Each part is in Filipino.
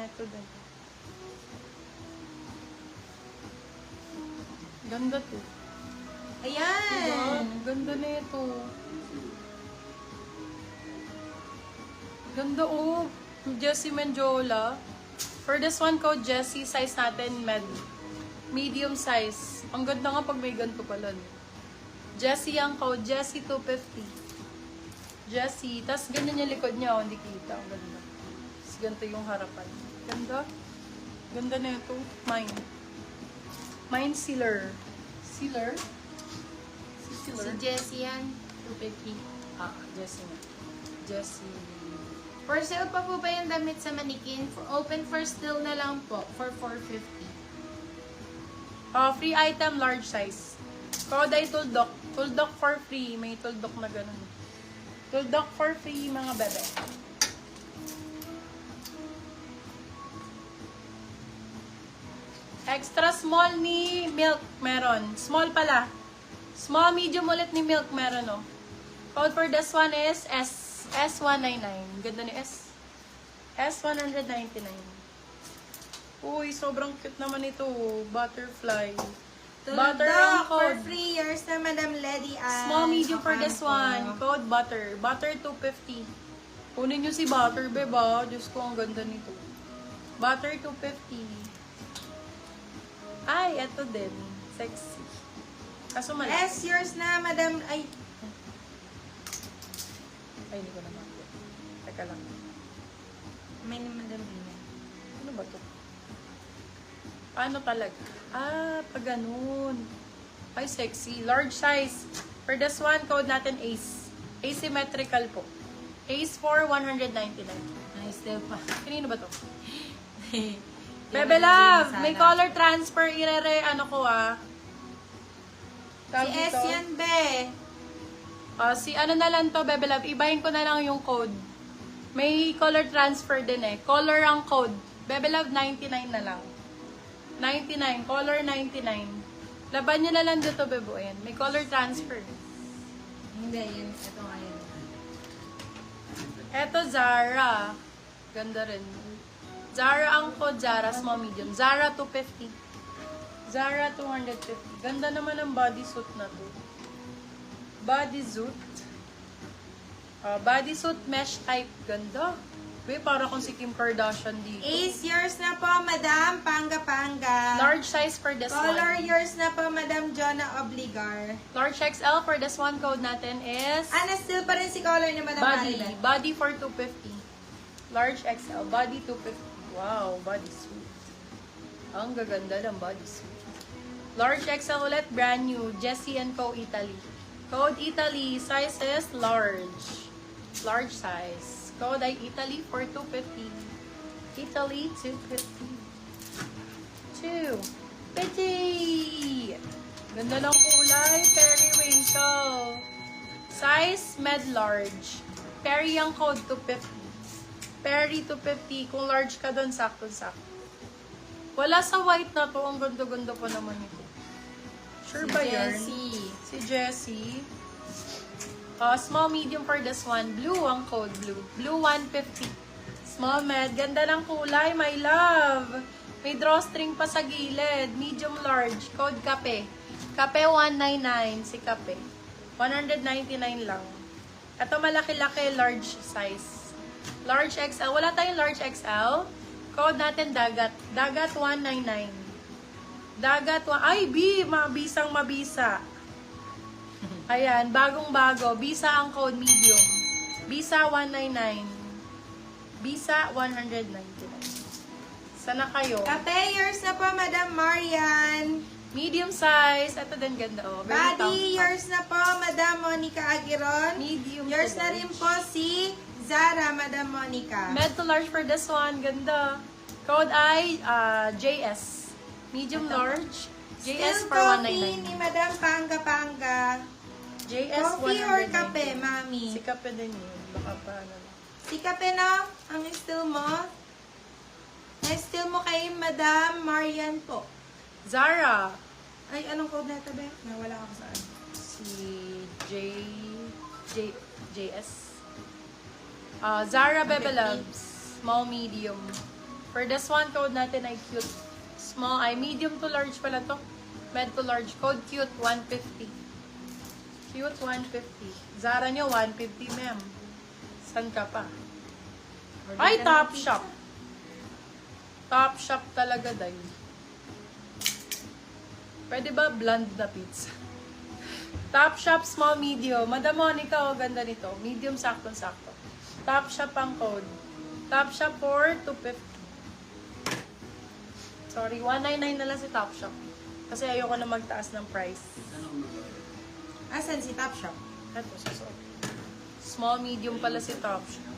Ito din. Ganda to. Ayan! Ganda na ito. Ganda oh. Jessie Menjola. For this one code, Jessie, size natin medium size. Ang ganda nga pag may ganito pala. Jessie ang code, Jessie 250. Jessie. Tapos ganyan yung likod niya. Oh, hindi kita. Ang ganda. Tapos ganito yung harapan. Ganda. Ganda na ito. Mine Sealer. Sealer? Si Jessie yan. 250. Jessie na. Jessie. For sale pa po ba yung damit sa manikin? Open for still na lang po. For 450. Free item, large size. Code ay tuldok. Tuldok for free. May tuldok na ganun. Tuldok for free, mga bebe. Extra small ni Milk, meron. Small pala. Small, medium ulit ni Milk, meron, oh. Code for this one is S199. Ganda ni S. S199. Uy, sobrang cute naman ito. Butterfly. Butter ang for code. 3 years na Madam Lady Ann. Small, medium for this one. Code Butter. Butter 250. Kunin nyo si Butter, beba. Diyos ko, ang ganda nito. Butter 250. Ay, eto din. Sexy. Kaso malaki. S yours na Madam. Ay, Ay, hindi ko na makita. Teka lang. may ni Madam Ina. Ano ba to? Paano talaga? Pag ganun. Ay, sexy. Large size. For this one, code natin Ace. Asymmetrical po. Ace for 199. Ay, still pa. Kanino ba to? Bebe Love, may color transfer. Ano ko Si S yan, be. Si ano na lang to, Bebe Love. Ibahin ko na lang yung code. May color transfer din eh. Color ang code. Bebe Love, 99 na lang. 99. Color 99. Laban nyo na lang dito, Bebo. Ayan. May color transfer. Hindi, yun. Ito nga yun. Eto, Zara. Ganda rin. Zara ang code. Zara, small, medium. Zara, 250. Zara, 250. Ganda naman ang bodysuit na to. Bodysuit. Bodysuit mesh type. Ganda. Uy, para kung si Kim Kardashian dito. Ace yours na po, Madam Panga-Panga. Large size for this Color one. yours na po, Madam Jonah Obligar. Large XL for this one. Code natin is Still pa rin si color ni Madam body. Maribel. Body for 250. Large XL. Body 250. Wow, bodysuit. Ang gaganda ng bodysuit. Large XL ulit. Brand new. Jessie & Co. Italy. Code Italy. Size is large. Large size. Code ay Italy for 250. Italy 250. 250. Ganda ng kulay. Periwinkle. Size med large. Peri ang code 250. Peri 250. Kung large ka doon, sakto-sakto. Wala sa white na to. Ang ganda-ganda pa naman ito. Sure ba yan? Si Jessie. Small, medium for this one. Blue ang code. Blue 150. Small, med. Ganda ng kulay, my love. May drawstring pa sa gilid. Medium, large. Code Kape. Kape 199. Si Kape. 199 lang. Ito malaki-laki, large size. Large XL. Wala tayong large XL. Code natin Dagat. Dagat 199. Dagat 1. Ay, B! Mabisang mabisa. Ayan, bagong-bago. Bisa ang code, medium. Bisa 199. Bisa 199. Sana kayo. Kape yours na po, Madam Marian. Medium size. Ito din ganda. Oh. Very Body tough. yours na po, Madam Monica Aguiron. Medium Yours to na large. rin po si Zara, Madam Monica. Med to large for this one. Ganda. Code ay JS. Medium large. JS Still for coffee 199. ni Madam Panga-Panga. JS Coffee or 199. kape, Mami? Si kape din yun. Baka pa ano. Si kape no? Ang still mo? Na still mo kay Madam Marian po. Zara. Ay, anong code na ito, be? Nawala ako saan. Si JS. Zara Bebe 150. Loves. Small, medium. For this one, code natin ay cute. Small, ay medium to large pala to. Med to large. Code cute, 150. Cute, 150. Zara nyo, 150, ma'am. San ka pa? Ay, Top Shop. Top Shop talaga, day. Pwede ba blonde na pizza? Top Shop, small, medium. Madam Monica, oh, ganda nito. Medium, sakto-sakto. Top Shop ang code. Top Shop for 250. Sorry, 199 na lang si Top Shop. Kasi ayoko na magtaas ng price. Asan si Top Shop? Ito, susunod. Small, medium pala si Top Shop.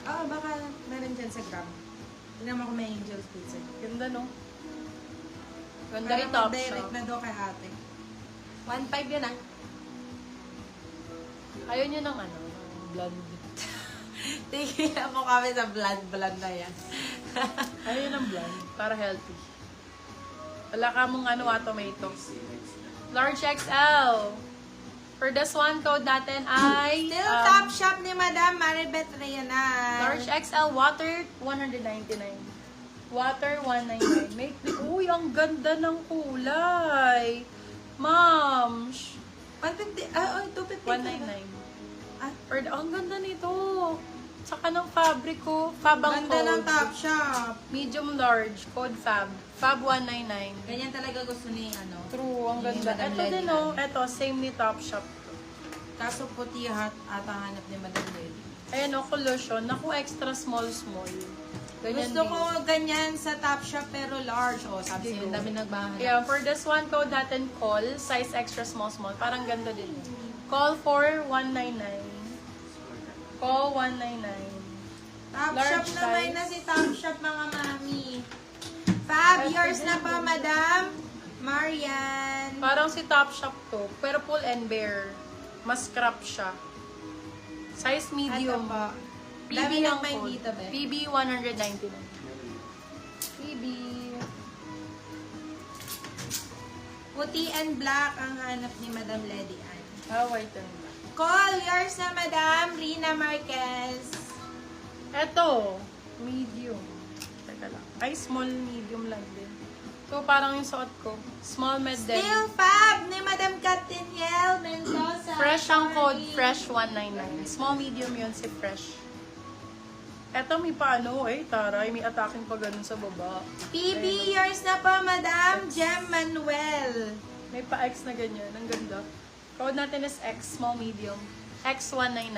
Oo, baka meron dyan sa Grab. Tingnan mo kung may Angel's Pizza. Ganda, no? Ganda Para ni Top mag-direct Shop. na doon kay ate. 1.5 yun ah. Ayaw niyo ng ano, ng blonde. Tingnan mo kami sa blood na yan. Ayaw niyo ng blonde, para healthy. Wala ka mong ano, tomato. Large XL. For this one, code natin ay... Still Top Shop ni Madam Maribeth Reynal. Large XL, water, 199. Water, 199. Uy, ang ganda ng kulay. Ma'am. 150, 250. 199. Ah, Or, ang ganda nito. Saka ng fabric ko. Fab ang ganda ng code. Top Shop. Medium large. Code Fab. Fab 199. Ganyan talaga gusto ni, ano. True, ang Ni ganda. Madam Ito din, Lenny. oh. Ito, same ni Top Shop. Kaso puti ata hanap ni Madam Lenny. Ayan, oh, collusion. Naku, extra small. Ganyan Gusto din. ko ganyan sa Top Shop pero large. O, sabi Sige, sa'yo, dami nagbahanap. Yeah, for this one, code natin call. Size extra small. Parang ganda din. Call for 199. Call 199. Top Large Shop naman size. na si Top Shop, mga mami. Fab, yours na po, Madam Marian. Parang si Top Shop to. Pero pull and bear. Mas crop siya. Size medium. Ito po. PB Dami ang ng may code. dito, be. PB 199. PB. Puti and black ang hanap ni Madam Lady Ann. White and black. Call yours na, Madam Rina Marquez. Eto. Medium. Teka lang. Ay, small medium lang din. So, parang yung suot ko. Small med din. Still Fab ni Madam Catiniel Mendoza. Fresh ang code. Sorry. Fresh 199. Small medium yun si Fresh. Eto may paano taray. May attacking pa ganun sa baba. PB, yours na po, Madam Jem Manuel. May pa X na ganyan. Ang ganda. Code natin is X. Small medium. X199.